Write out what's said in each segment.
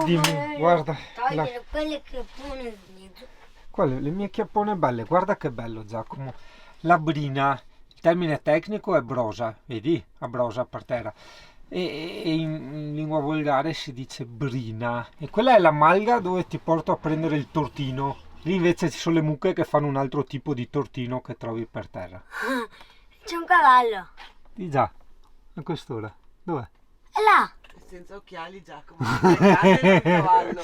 Dimmi, guarda. Togliere quelle che pone dietro. Le mie chiappone belle, guarda che bello Giacomo. La brina, il termine tecnico è brosa, vedi? A brosa per terra. E in lingua volgare si dice brina. E quella è la malga dove ti porto a prendere il tortino. Lì invece ci sono le mucche che fanno un altro tipo di tortino che trovi per terra. C'è un cavallo. Di già, a quest'ora. Dov'è? È là. Senza occhiali Giacomo, il cavallo.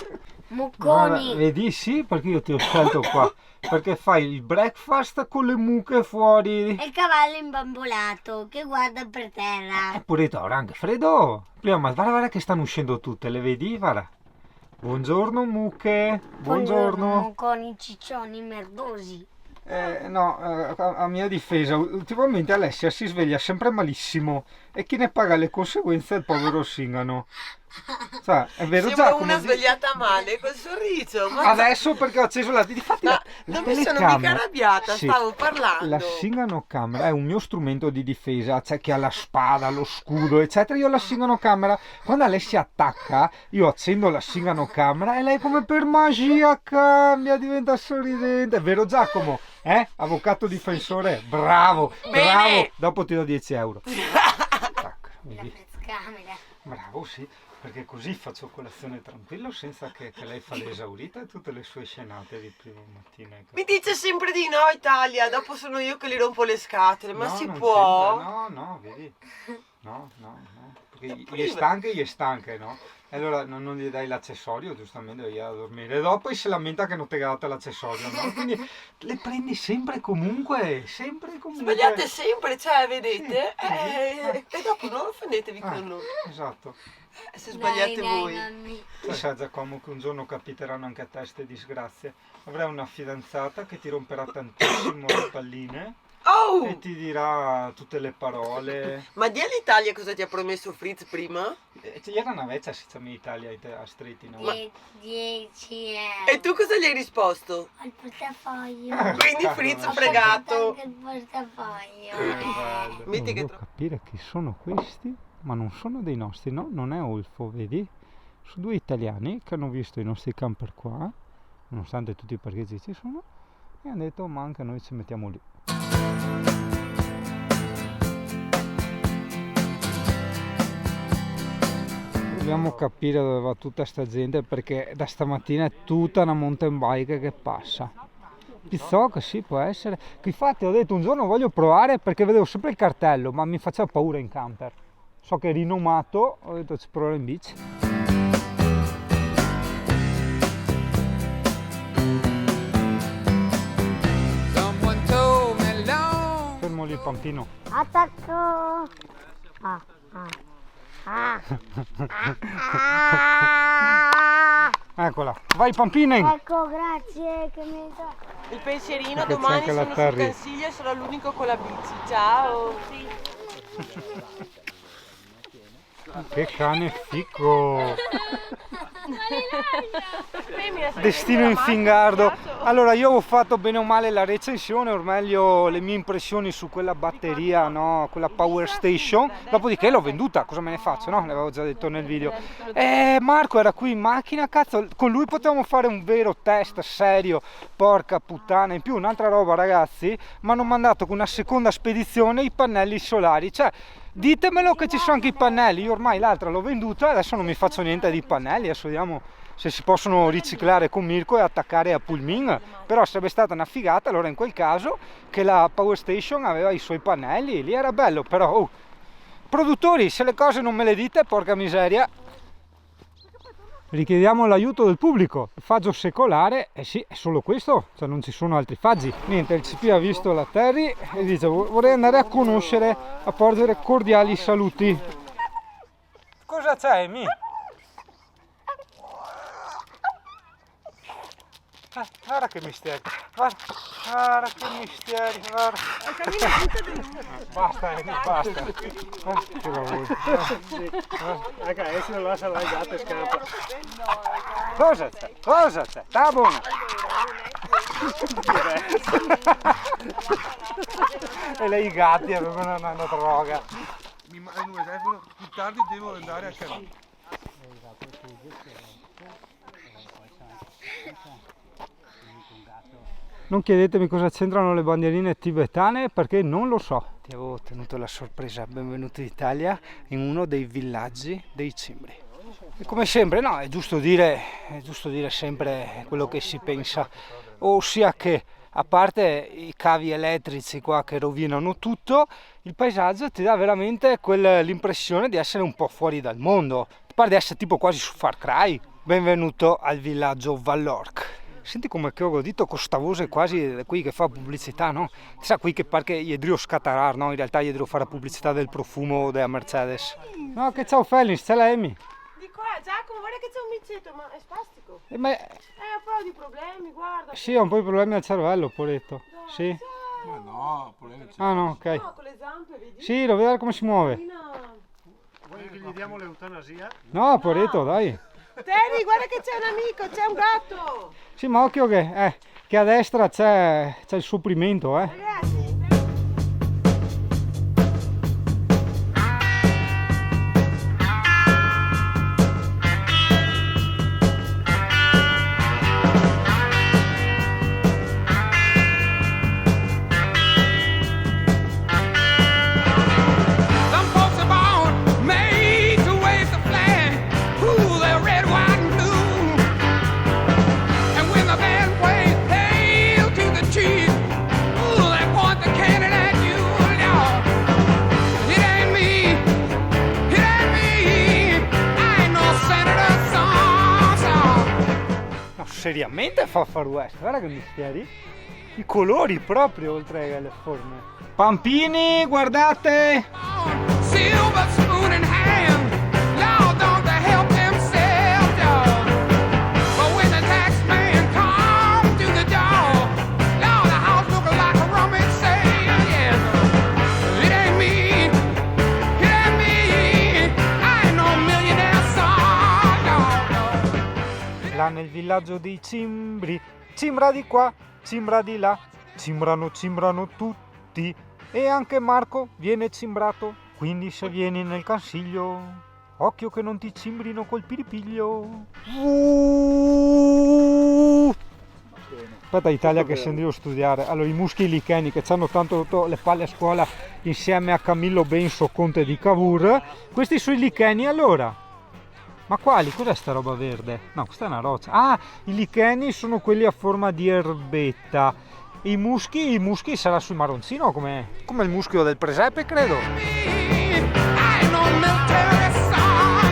Mucconi. Guarda, vedi, sì, perché io ti ho scelto qua. Perché fai il breakfast con le mucche fuori. E il cavallo imbambolato che guarda per terra. Eppure ora anche freddo. Prima, ma guarda che stanno uscendo tutte, le vedi? Guarda. Buongiorno mucche. Buongiorno. Mucconi ciccioni merdosi. No, a mia difesa, ultimamente Alessia si sveglia sempre malissimo e chi ne paga le conseguenze è il povero Singano. Cioè, è vero Sembra Giacomo? una svegliata male col sorriso. Ma Adesso perché ho acceso la... Difatti Ma la non mi sono telecamera- mica arrabbiata, Sì, stavo parlando. la Shinganocamera è un mio strumento di difesa, c'è chi ha la spada, lo scudo, eccetera. Io ho la Shinganocamera, quando Alessia attacca, io accendo la Shinganocamera e lei come per magia cambia, diventa sorridente. È vero Giacomo? Avvocato difensore? Bravo, Bene. bravo. Dopo ti do 10 euro. Tac, La vedi? prezcamera. Bravo, sì, perché così faccio colazione tranquillo senza che lei fa l'esaurita e tutte le sue scenate di prima mattina. Mi dice sempre di no Italia, dopo sono io che gli rompo le scatole, ma No, si non può? c'entra, no, vedi? No, perché gli è stanche, no? E allora non gli dai l'accessorio, giustamente, devi a dormire. E dopo si lamenta che non ti ha dato l'accessorio, no? Quindi le prendi sempre e comunque. Sbagliate sempre, cioè, vedete? Sì. E dopo non offendetevi con noi. Esatto. Se sbagliate Dai, voi. mammi. Chissà Giacomo che un giorno capiteranno anche a te ste disgrazie. Avrai una fidanzata che ti romperà tantissimo le palline e Oh! ti dirà tutte le parole. Ma di all'Italia cosa ti ha promesso Fritz prima? Era una vecchia si chiama Italia a stretti, no? 10 E euro. tu cosa gli hai risposto? Al portafoglio. Quindi Fritz Ho fregato. Anche il portafoglio. Bello. Metti che Devo capire chi sono questi, ma non sono dei nostri, no? Non è Olfo, vedi? Sono due italiani che hanno visto i nostri camper qua, nonostante tutti i parcheggi ci sono, e hanno detto ma anche noi ci mettiamo lì. Dobbiamo capire dove va tutta sta gente perché da stamattina è tutta una mountain bike che passa. Pizzocca sì, può essere. Infatti ho detto un giorno voglio provare perché vedevo sempre il cartello, ma mi faceva paura in camper. So che è rinomato, ho detto ci proverò in bici. Fermo lì il pampino. Attacco. Eccola, vai pampinen! Ecco, grazie che mi hai dato. il pensierino, Perché c'è domani anche la sono sul Terry. Cansiglia e sarò l'unico con la bici. Ciao! Che cane fico! Destino in Fingardo. Allora io ho fatto bene o male la recensione, o meglio le mie impressioni su quella batteria, no? Quella Power Station, dopodiché l'ho venduta, cosa me ne faccio, no? L'avevo già detto nel video. Marco era qui in macchina, cazzo, con lui potevamo fare un vero test serio, porca puttana. In più un'altra roba ragazzi, mi hanno mandato con una seconda spedizione i pannelli solari, cioè ditemelo che ci sono anche i pannelli, io ormai l'altra l'ho venduta, adesso non mi faccio niente di pannelli, adesso vediamo se si possono riciclare con Mirko e attaccare a Pullmin, però sarebbe stata una figata allora in quel caso che la Power Station aveva i suoi pannelli, lì era bello, però produttori se le cose non me le dite, porca miseria. Richiediamo l'aiuto del pubblico, il faggio secolare, sì, è solo questo, cioè non ci sono altri faggi. Niente, il CP ha visto la Terry e dice vorrei andare a conoscere, a porgere cordiali saluti. Cosa c'è, Emi? Guarda che misteri, guarda che misteri, guarda. Basta, basta. Che lavoro. Ecco, adesso lo lascia là, il gatto e scappa. Cosa c'è? Cosa c'è? Sta buona. E lei i gatti avevano una droga. Mi telefono più tardi, devo andare a casa. Non chiedetemi cosa c'entrano le bandierine tibetane perché non lo so. Ti avevo tenuto la sorpresa, benvenuto in Italia, in uno dei villaggi dei cimbri. E come sempre, no, è giusto dire sempre quello che si pensa, ossia che a parte i cavi elettrici qua che rovinano tutto, il paesaggio ti dà veramente l'impressione di essere un po' fuori dal mondo, pare di essere tipo quasi su Far Cry. Benvenuto al villaggio Vallorc. Senti come che ho godito con sta voce quasi qui che fa pubblicità, no? Sa qui che pare che gli devo scatarare, no? In realtà gli devo fare pubblicità del profumo della Mercedes. No, che ciao Felix, c'è la Amy. Di qua, Giacomo, guarda che c'è un miccetto, ma è spastico. Ma... Un po' di problemi, guarda. Sì, ho un po' di problemi al cervello, poretto. Sì. Ma no, problemi c'è. Ah no, ok. No, con le zampe, vedi? Sì, lo vedere come si muove. Vuoi che gli diamo l'eutanasia? No, poretto, dai. Terry, guarda che c'è un amico, c'è un gatto. Sì, ma occhio che a destra c'è il supplimento, Ragazzi. Some folks are born made to wave the flag. Ooh, they're red, white, and blue. And when the band plays "Hail to the Chief," ooh, they point the cannon at you. No, it ain't me. I ain't no senator, son. No, seriamente fa Far West, guarda che misteri. I colori proprio, oltre che le forme. Pampini, guardate! Silver spoon in hand, Lord, don't they help themselves, dog? But when the tax man comes to the door, Lord, the house look like a rummage sale, yes. It ain't me, I ain't no millionaire son, no. Là nel villaggio dei cimbri, cimbra di qua, cimbra di là, cimbrano tutti. E anche Marco viene cimbrato, quindi se vieni nel consiglio, occhio che non ti cimbrino col piripiglio. Aspetta Italia che scendevo a studiare. Allora i muschi licheni che ci hanno tanto rotto le palle a scuola insieme a Camillo Benso, conte di Cavour. Questi sui licheni allora. Ma quali? Cos'è sta roba verde? No, questa è una roccia. Ah, i licheni sono quelli a forma di erbetta. I muschi sarà sul marroncino come il muschio del presepe, credo. I ain't no military son.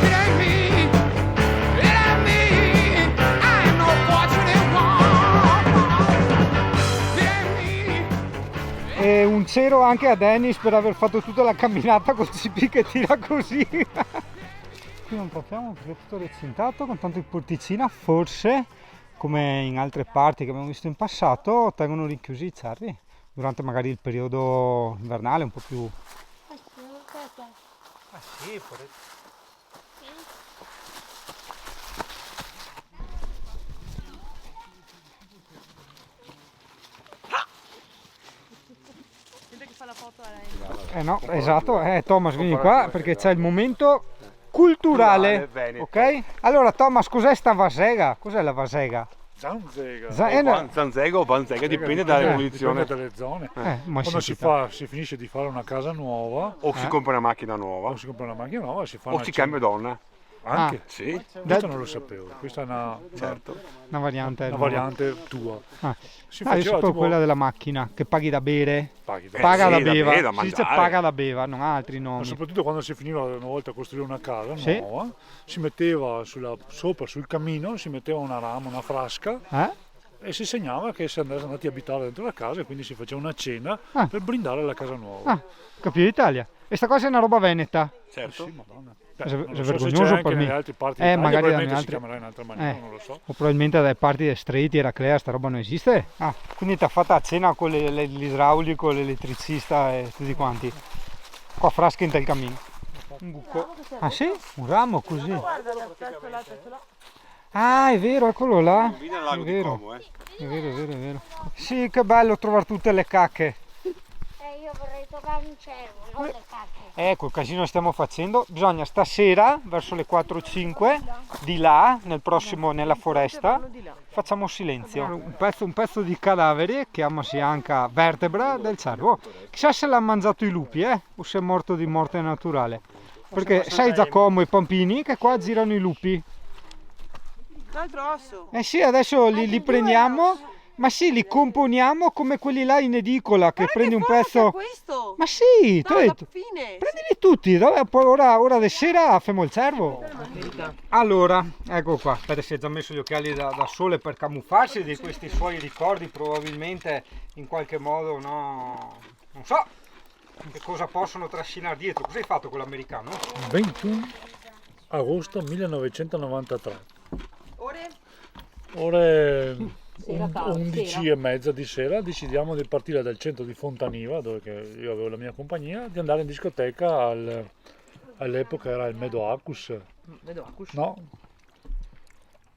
It ain't me, I ain't no fortunate one. It ain't me. E un cero anche a Dennis per aver fatto tutta la camminata col CP che tira così. Qui non capiamo perché è tutto recintato con tanto di porticina, forse come in altre parti che abbiamo visto in passato tengono rinchiusi i cervi durante magari il periodo invernale un po' più... Ah sì, no, esatto, Thomas vieni qua perché c'è il momento culturale, ok? Allora Thomas, cos'è sta vasega? Cos'è la vasega? Zanzega. Zanzega o Vanzega, dipende dalle posizioni. Dipende dalle zone. Ma Quando si finisce di fare una casa nuova, O si compra una macchina nuova, o si compra una macchina nuova, si fa o una si cambia donna. Anche? Sì, Questo non lo sapevo, questa è una variante, una variante tua. Si io faceva sapevo tipo- quella della macchina che paghi da bere, Paghi da- paga sì, da da beva, bere, da si dice mangiare. paga da beva, non ha altri Ma nomi. soprattutto quando si finiva una volta a costruire una casa Sì. nuova, si metteva sopra sul camino, si metteva una rama, una frasca e si segnava che si andava andati a abitare dentro la casa e quindi si faceva una cena per brindare la casa nuova. Ah, capito Italia. E sta cosa è una roba veneta. certo. Sì, Madonna. È Non so se vergognoso c'è anche per me. nelle altre parti d'Italia, Magari probabilmente dalle si altre- chiamerà in altra maniera, non lo so. O probabilmente dalle parti di Stretti, Eraclea, sta roba non esiste. Ah, quindi ti ha fatta a cena con l'idraulico, l'elettricista e tutti quanti. Qua frasche in tel cammino. Un buco. Ah sì? Un ramo così. Guarda, aspetta là. Ah, è vero, eccolo là. Viene al È lago di vero. Como, È vero, è vero, è vero. Sì, che bello trovare tutte le cacche. Io vorrei toccare un cervo, non le cacche. Ecco il casino che stiamo facendo. Bisogna stasera verso le 4-5 di là nella foresta facciamo silenzio. Un pezzo di cadavere che si anche vertebra del cervo. Chissà se l'ha mangiato i lupi o se è morto di morte naturale, perché sai Giacomo e Pampini che qua girano i lupi. L'altro osso. Eh sì, adesso li prendiamo. Ma sì, li componiamo come quelli là in edicola che prendi un pezzo. Questo? Ma sì, No, alla fine. prendili tutti, poi ora di sera famo il cervo. Allora, ecco qua, aspetta, si è già messo gli occhiali da sole per camuffarsi di questi suoi ricordi, probabilmente in qualche modo, no, non so che cosa possono trascinare dietro. Cosa hai fatto con l'americano? 21 agosto 1993. Ore? Ore 11:30 di sera decidiamo di partire dal centro di Fontaniva, dove io avevo la mia compagnia, di andare in discoteca all'epoca era il Medoacus. No,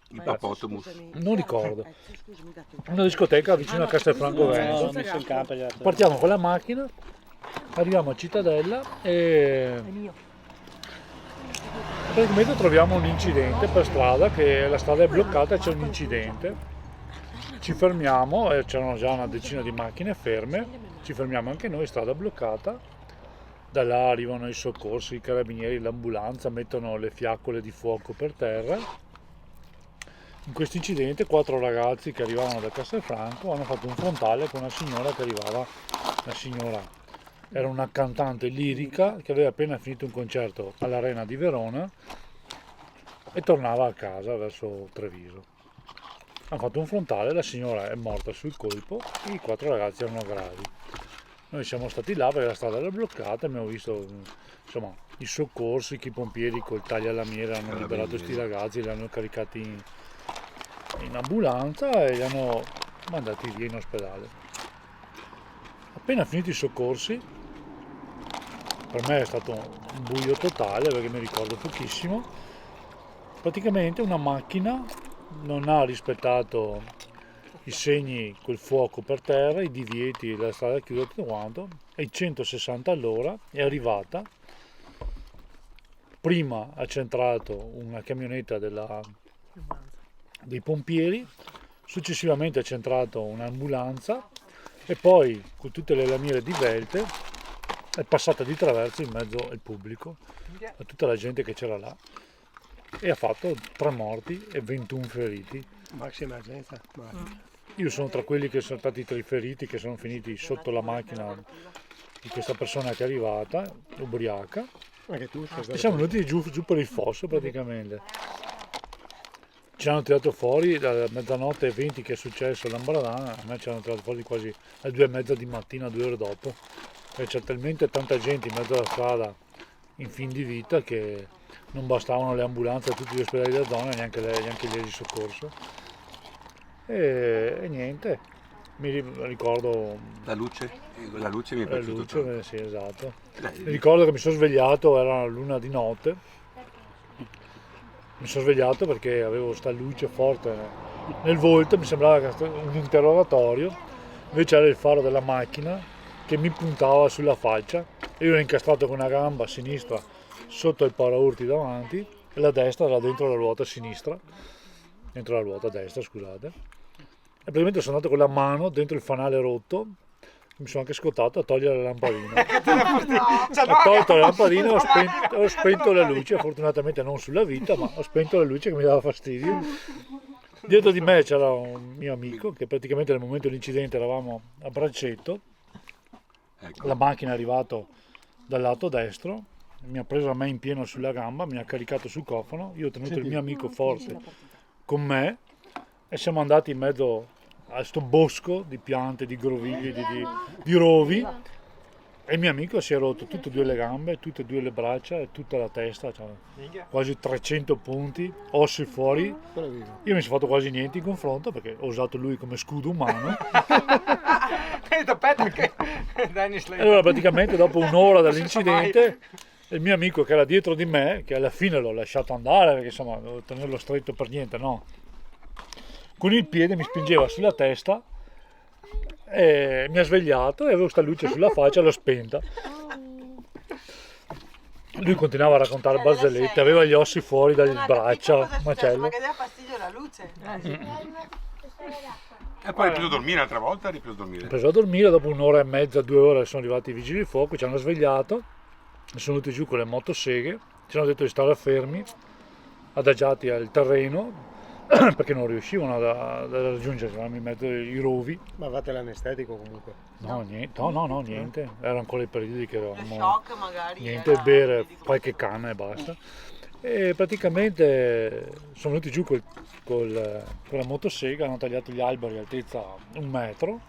Ippopotamus. non ricordo. Una discoteca vicino a Castelfranco Veneto. Partiamo con la macchina, arriviamo a Cittadella e praticamente troviamo un incidente per strada, che la strada è bloccata e c'è un incidente. Ci fermiamo e c'erano già una decina di macchine ferme, ci fermiamo anche noi, strada bloccata. Da là arrivano i soccorsi, i carabinieri, l'ambulanza, mettono le fiaccole di fuoco per terra. In questo incidente 4 ragazzi che arrivavano da Castelfranco hanno fatto un frontale con una signora che arrivava. La signora era una cantante lirica che aveva appena finito un concerto all'Arena di Verona e tornava a casa verso Treviso. Hanno fatto un frontale, la signora è morta sul colpo e i 4 ragazzi erano gravi. Noi siamo stati là perché la strada era bloccata, abbiamo visto insomma i soccorsi, i pompieri col taglialamiere hanno liberato questi ragazzi, li hanno caricati in ambulanza e li hanno mandati via in ospedale. Appena finiti i soccorsi, per me è stato un buio totale perché mi ricordo pochissimo, praticamente una macchina non ha rispettato i segni col fuoco per terra, i divieti, la strada chiusa, tutto quanto, ai 160 all'ora è arrivata. Prima ha centrato una camionetta dei pompieri, successivamente ha centrato un'ambulanza e poi con tutte le lamiere divelte è passata di traverso in mezzo al pubblico, a tutta la gente che c'era là, e ha fatto 3 morti e 21 feriti. Massima emergenza. Io sono tra quelli che sono stati 3 feriti che sono finiti sotto la macchina di questa persona che è arrivata, ubriaca, Anche tu e siamo venuti giù per il fosso praticamente. Ci hanno tirato fuori da mezzanotte e 20 che è successo a Lambradana, a me ci hanno tirato fuori quasi alle 2:30 di mattina, 2 ore dopo, e c'è talmente tanta gente in mezzo alla strada in fin di vita che non bastavano le ambulanze a tutti gli ospedali della zona, neanche lì di soccorso. E niente, mi ricordo La luce mi è la piaciuta luce, tanto. sì, esatto. Dai, Mi ricordo che mi sono svegliato, era l'una di notte, mi sono svegliato perché avevo sta luce forte nel volto, mi sembrava che fosse un interrogatorio, invece era il faro della macchina che mi puntava sulla faccia e io ero incastrato con una gamba sinistra sotto il paraurti davanti e la destra era dentro la ruota sinistra, dentro la ruota destra, scusate, e praticamente sono andato con la mano dentro il fanale rotto, mi sono anche scottato a togliere la lampadina. Ho tolto la lampadina e ho spento la luce, fortunatamente non sulla vita, ma ho spento la luce che mi dava fastidio. Dietro di me c'era un mio amico che praticamente nel momento dell'incidente eravamo a braccetto, la macchina è arrivata dal lato destro, mi ha preso a me in pieno sulla gamba, mi ha caricato sul cofano, io ho tenuto il mio amico forte con me e siamo andati in mezzo a sto bosco di piante, di grovigli, di rovi, e il mio amico si è rotto tutte e 2 le gambe, tutte e 2 le braccia e tutta la testa, cioè quasi 300 punti, ossi fuori. Io mi sono fatto quasi niente in confronto perché ho usato lui come scudo umano. E allora praticamente dopo un'ora dall'incidente il mio amico che era dietro di me, che alla fine l'ho lasciato andare perché insomma dovevo tenerlo stretto per niente, no, con il piede mi spingeva sulla testa e mi ha svegliato e avevo sta luce sulla faccia, l'ho spenta. Lui continuava a raccontare barzellette, aveva gli ossi fuori dagli braccia, Ma macello. che dà fastidio la luce. E poi hai preso a dormire l'altra volta, hai ripreso a Ho dormire. preso a dormire, dopo un'ora e mezza, 2 ore sono arrivati i vigili di fuoco, ci hanno svegliato, sono venuti giù con le motoseghe, ci hanno detto di stare fermi, adagiati al terreno, perché non riuscivano a raggiungere, eravamo in mezzo ai rovi. Ma fate l'anestetico comunque. No, niente, no, niente, erano ancora i periodi che Lo eravamo... shock magari. Niente, era- bere qualche canna e basta. E praticamente sono venuti giù con la motosega, hanno tagliato gli alberi a altezza 1 metro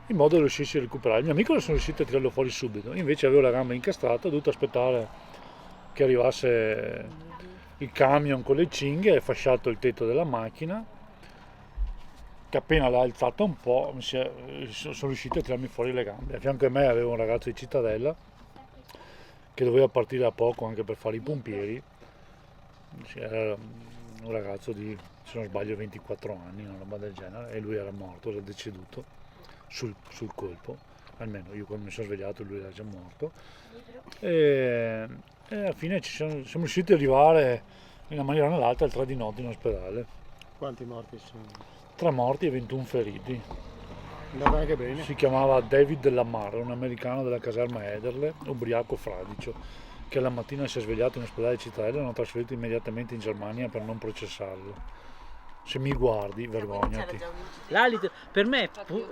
in modo da riuscirsi a recuperare. Il mio amico non sono riuscito a tirarlo fuori subito, invece avevo la gamba incastrata, ho dovuto aspettare che arrivasse il camion con le cinghie e fasciato il tetto della macchina, che appena l'ha alzata un po' sono riuscito a tirarmi fuori le gambe. A fianco a me avevo un ragazzo di Cittadella che doveva partire da poco anche per fare i pompieri. Sì, era un ragazzo di, se non sbaglio, 24 anni, una roba del genere, e lui era morto, era deceduto sul colpo, almeno io quando mi sono svegliato lui era già morto. E alla fine siamo riusciti ad arrivare in una maniera o nell'altra al 3 di notte in ospedale. Quanti morti sono? 3 morti e 21 feriti. Andava anche bene. Si chiamava David Lamar, un americano della caserma Ederle, ubriaco fradicio, che la mattina si è svegliato in ospedale di Cittadella e l'hanno trasferito immediatamente in Germania per non processarlo. Se mi guardi, vergognati. L'alito, per me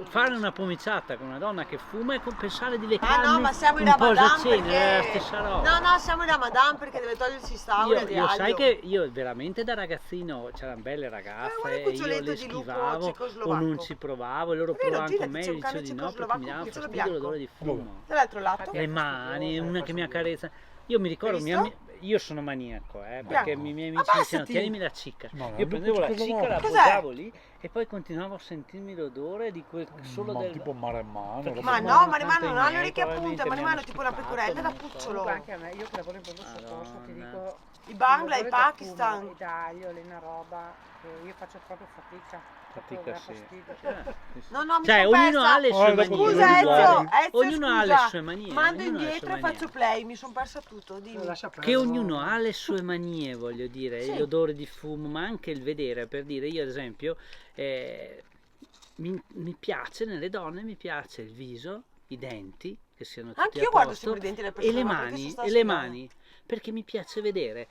fare una pomiciata con una donna che fuma è pensare di Ah leccarmi no, ma siamo in un po' Ramadan zacene, è la perché... stessa roba. No, no, siamo in Ramadan perché deve togliersi st'aura di Io aglio. sai che io veramente da ragazzino c'erano belle guarda ragazze il e io cuccioletto le di lupo schivavo o cecoslovacco. non ci provavo e loro È vero, provavano Gina, con me c'è e un io cane dicevo di no perché cecoslovacco mi dava piccolo fastidio bianco. l'odore di fumo. Dall'altro lato? Le mani, una che mi accarezza. Io mi ricordo, Visto? io sono maniaco, perché Bianco. i miei amici mi dicevano Abbassati. tienimi la cicca. No, Io prendevo la cosa cicca, vuoi? la Cos'è? appoggiavo lì e poi continuavo a sentirmi l'odore di quel solo Ma del... tipo maremmano. Perché Ma mi no, muoiono Maremmano tanto non i ha le miei, orecchie a punta, probabilmente mi Maremmano hanno è tipo una schiffato, pecorella da non so. cucciolo. Comunque anche a me, io che lavoro in pronto soccorso, ti Madonna. dico I Bangla, i l'odore da Pakistan. fumo, i d'aglio, è una roba che io faccio proprio fatica. Proprio Fatica, da sì. fastidio. No, no, mi Cioè, sono ognuno persa. ha le sue Guarda, maniere. Scusa individuali. Ezio, Ognuno ha le scusa. sue maniere. Mando ognuno ha le indietro sue e faccio maniere. play, mi sono persa tutto, dimmi. Lascia Che perdere. ognuno ha le sue manie, voglio dire, Sì. l'odore di fumo, ma anche il vedere, per dire, io ad esempio, mi piace nelle donne, mi piace il viso, i denti, che siano tutti Anch'io a guardo posto, sempre i denti delle e persone, le ma perché mani, sono sta e le sfidata? mani, perché mi piace vedere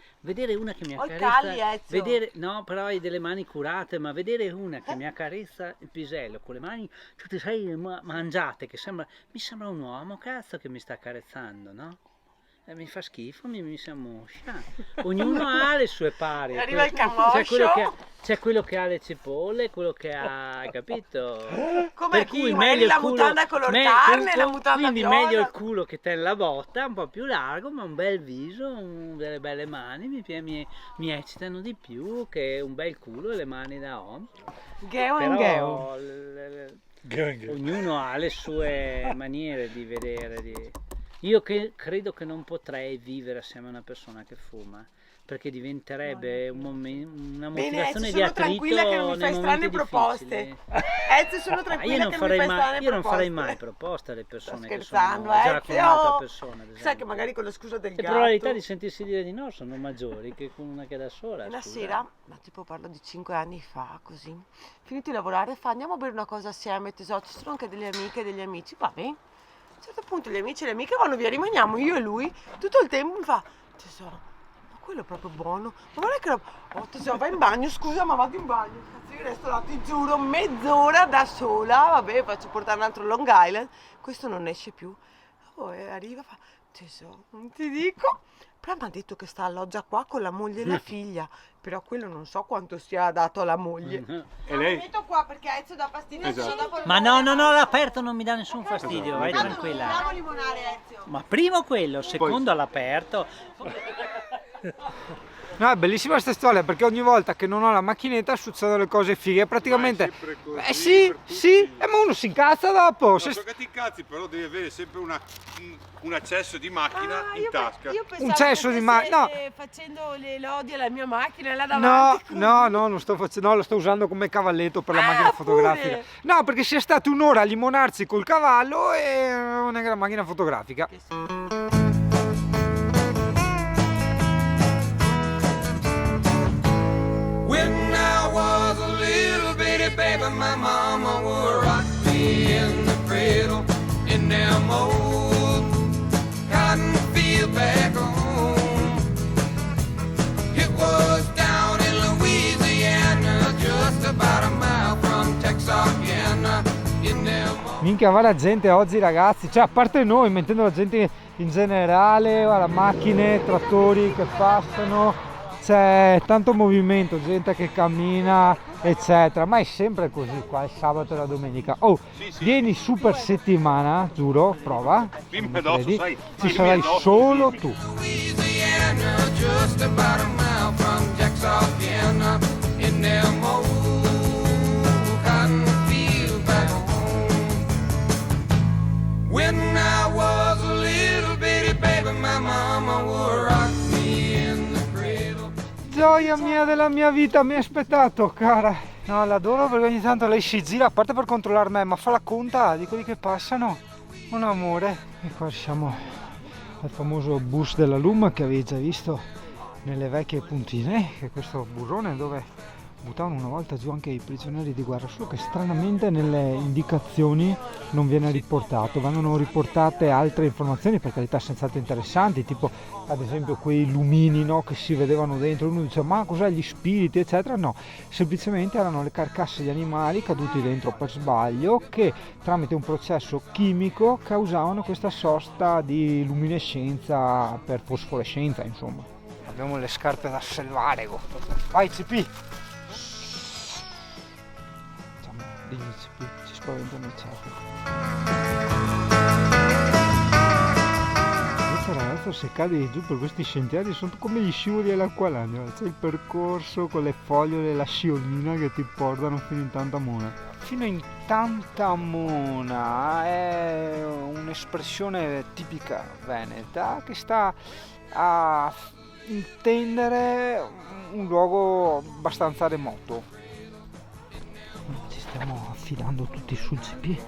una che mi Ho i accarezza, calli, Ezio. vedere, no, però hai delle mani curate, ma vedere una che mi accarezza il pisello con le mani tutte sai mangiate, che mi sembra un uomo, cazzo, che mi sta accarezzando, no? Mi fa schifo, mi si ammoscia. Ognuno ha le sue pari. Arriva il C'è quello che ha le cipolle, quello che ha, hai capito? Come Per chi? cui Magari meglio la il culo, mutanda color carne, la mutanda quindi viola. meglio il culo che ten la botta, un po' più largo, ma un bel viso, delle belle mani, mi eccitano di più che un bel culo e le mani da uomo. Geo and geo. Però ognuno ha le sue maniere di vedere. Io credo che non potrei vivere assieme a una persona che fuma, perché diventerebbe una Bene, motivazione Ezio, di sono attrito tranquilla che non mi fai nei strane momenti proposte. difficili. Ezio, sono Io tranquilla non che farei mi fai strane mai, io non farei proposte. mai proposte alle persone che Scherzando, sono già con un'altra Ezio. persona, ad esempio. Sai che magari con la scusa del Le gatto. probabilità di sentirsi dire di no sono maggiori che con una che è da sola. Una scusa. sera, ma tipo parlo di 5 anni fa, così, finito di lavorare, fa andiamo a bere una cosa assieme, tesoro, ci sono anche delle amiche e degli amici, va bene. A un certo punto gli amici e le amiche vanno via, rimaniamo io e lui, tutto il tempo mi fa, tesoro, ma quello è proprio buono, ma guarda che oh tesoro, vai in bagno, scusa ma vado in bagno, cazzo io resto là, ti giuro, mezz'ora da sola, vabbè, faccio portare un altro Long Island, questo non esce più, poi arriva, fa, tesoro, non ti dico. Però mi ha detto che sta a loggia qua con la moglie e la figlia, però quello non so quanto sia dato alla moglie. E lei? Metto qua perché Ezio dà fastidio. Esatto. Ma no, all'aperto non mi dà nessun fastidio, vai tranquilla. Andiamo a limonare Ezio. Ma primo quello, secondo all'aperto. No, è bellissima questa storia perché ogni volta che non ho la macchinetta succedono le cose fighe. Praticamente. Ma è sempre così Sì, per tutti. sì, ma uno si incazza dopo. Non so che ti incazzi, però devi avere sempre un accesso di macchina in tasca. Un cesso di no. Facendo le lodi alla mia macchina là No, davanti. no, non sto facendo, no, lo sto usando come cavalletto per la macchina fotografica. pure. No, perché si è stato un'ora a limonarsi col cavallo e non è la macchina fotografica. baby, my mama would rock me in the cradle in them old cotton field back home. It was down in Louisiana, just about a mile from Texarkana, in them old. Minchia, va la gente oggi, ragazzi, cioè a parte noi, ma intendo la gente in generale, guarda, macchine, trattori che passano, c'è tanto movimento, gente che cammina, eccetera, ma è sempre così qua, il sabato e la domenica. Oh, vieni super settimana, giuro, prova, Prima e dopo, credi? sai, Ci prima e sarai dopo, solo sì. tu. Louisiana, just about a mile from Texarkana, in them old cotton field back home. When I was a little bitty baby, my mama would rock me in the cradle. Gioia mia della mia vita, mi hai aspettato, cara. No, l'adoro perché ogni tanto lei si gira, a parte per controllare me, ma fa la conta di quelli che passano. Un amore. E qua siamo al famoso bus della Luma che avevi già visto nelle vecchie puntine, che è questo burrone dove buttavano una volta giù anche i prigionieri di guerra, solo che stranamente nelle indicazioni non viene riportato, vengono riportate altre informazioni, per carità senz'altro interessanti, tipo ad esempio quei lumini, no, che si vedevano dentro, uno dice ma cos'è, gli spiriti eccetera, no, semplicemente erano le carcasse di animali caduti dentro per sbaglio che tramite un processo chimico causavano questa sorta di luminescenza per fosforescenza, insomma. Abbiamo le scarpe da selvatico. Vai CP! Digli CP, ci spaventano il Invece ragazzi, se cadi giù per questi sentieri sono come gli scivoli all'Acqualagno, c'è il percorso con le foglie e la sciolina che ti portano fino in Tantamona. Fino in Tantamona è un'espressione tipica veneta che sta a intendere un luogo abbastanza remoto. Ci stiamo affidando tutti sul CP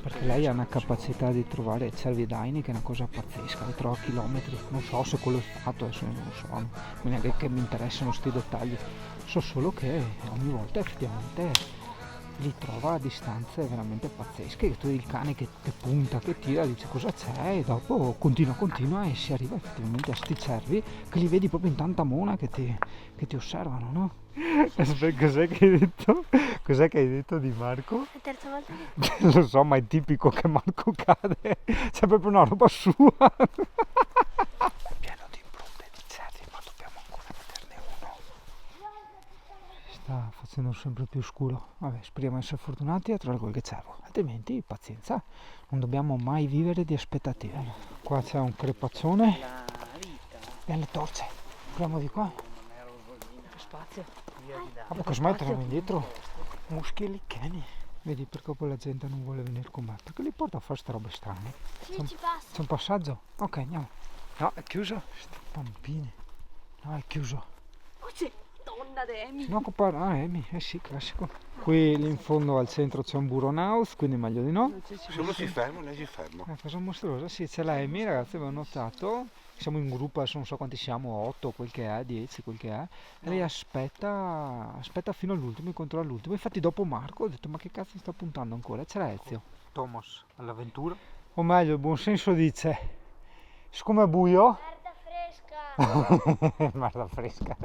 perché lei ha una capacità di trovare cervi e daini che è una cosa pazzesca, le trova a chilometri, non so se quello è fatto, adesso non lo so, quindi neanche che mi interessano questi dettagli, so solo che ogni volta effettivamente li trova a distanze veramente pazzesche, che tu il cane che punta, che tira, dice cosa c'è e dopo continua e si arriva effettivamente a sti cervi che li vedi proprio in Tantamona che ti osservano, no? Aspetta, cos'è che hai detto? Cos'è che hai detto di Marco? La terza volta Lo so, ma è tipico che Marco cade, c'è proprio una roba sua. Pieno di impronte di cervi, ma dobbiamo ancora vederne uno. Sta facendo sempre più scuro. Vabbè, speriamo di essere fortunati a trovare qualche cervo, altrimenti pazienza, non dobbiamo mai vivere di aspettative. Qua c'è un crepaccione e le torce, proviamo di qua. Spazio. Vabbè, casomai torniamo indietro. Muschi e liccheni. Vedi perché poi la gente non vuole venire con me? Perché li porta a fare queste robe strane. Sì, ci passa. C'è un passaggio? Ok, andiamo. No, è chiuso. Sti pampini. No, è chiuso. Oh, c'è donna Demi. No, compare. Ah, Emi, eh sì, classico. Qui lì in fondo al centro c'è un burro house, quindi meglio di no. Se uno si ferma, lei si ferma. Cosa mostruosa, sì, c'è la Emi, ragazzi, avevo notato. Siamo in gruppo, adesso non so quanti siamo, 8, quel che è, 10, quel che è. E lei aspetta fino all'ultimo, incontra all'ultimo. Infatti dopo Marco ho detto, ma che cazzo sta puntando ancora? C'era Ezio. Thomas, all'avventura. O meglio, il buon senso dice, siccome è buio... Merda fresca. Merda fresca.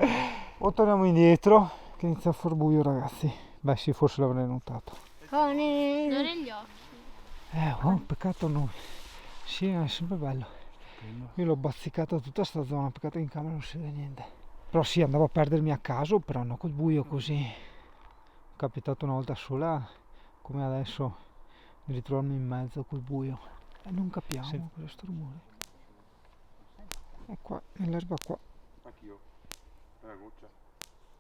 O torniamo indietro, che inizia a far buio, ragazzi. Beh sì, forse l'avrei notato. Non negli occhi. Peccato no. Sì, è sempre bello. Io l'ho bazzicata tutta sta zona, peccato che in camera non si vede niente. Però sì, andavo a perdermi a caso, però no, col buio così. È capitato una volta sola, come adesso, di ritrovarmi in mezzo col buio. E non capiamo cos'è sto rumore. È qua, nell'erba qua. Anch'io. Una goccia.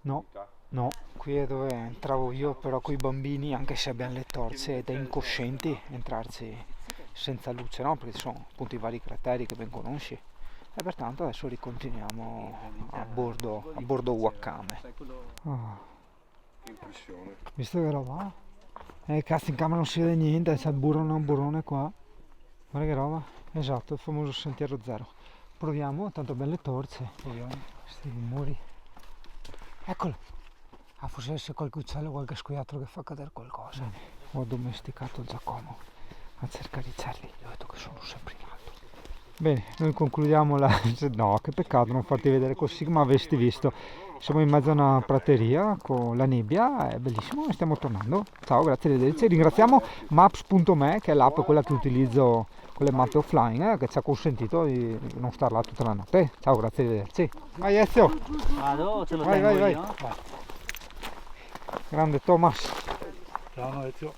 No, no, qui è dove entravo io, però coi bambini, anche se abbiamo le torce, ed è incoscienti entrarci senza luce, no? Perché ci sono appunto i vari crateri che ben conosci. E pertanto adesso ricontinuiamo a bordo Wakame. Che impressione. Visto che roba? Cazzo, in camera non si vede niente, c'è il burrone qua. Guarda che roba. Esatto, il famoso sentiero zero. Proviamo, tanto abbiamo le torce. Proviamo. Questi muri. Eccolo. Ah, forse c'è qualche uccello, qualche scoiattolo che fa cadere qualcosa. Ho addomesticato il Giacomo a cercare i cerli, gli ho detto che sono sempre in alto. Bene, noi concludiamo la... No, che peccato non farti vedere così, ma avresti visto. Siamo in mezzo a una prateria con la nebbia, è bellissimo e stiamo tornando. Ciao, grazie di vederci. Ringraziamo Maps.me, che è l'app quella che utilizzo con le mappe offline, che ci ha consentito di non star là tutta la notte. Ciao, grazie di vederci. Vai Ezio! Vado, te lo Vai, tengo vai, io. vai. Grande Thomas. Ciao Ezio.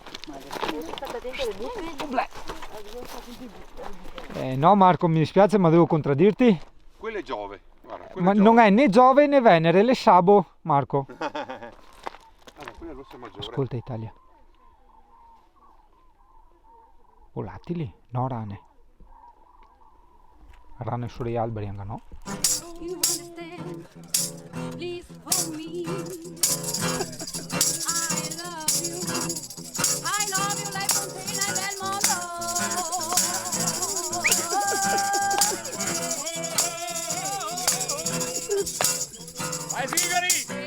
No Marco, mi dispiace ma devo contraddirti. Quello è Giove. Guarda, quello Ma è Giove. non è né Giove né Venere, le Sabo, Marco. Allora, quello è l'osso maggiore. Ascolta Italia. Volatili? No, rane. Rane sugli alberi, anche no? You understand? Please hold me. I love you like Fontaine e Belmondo. Vai Figari!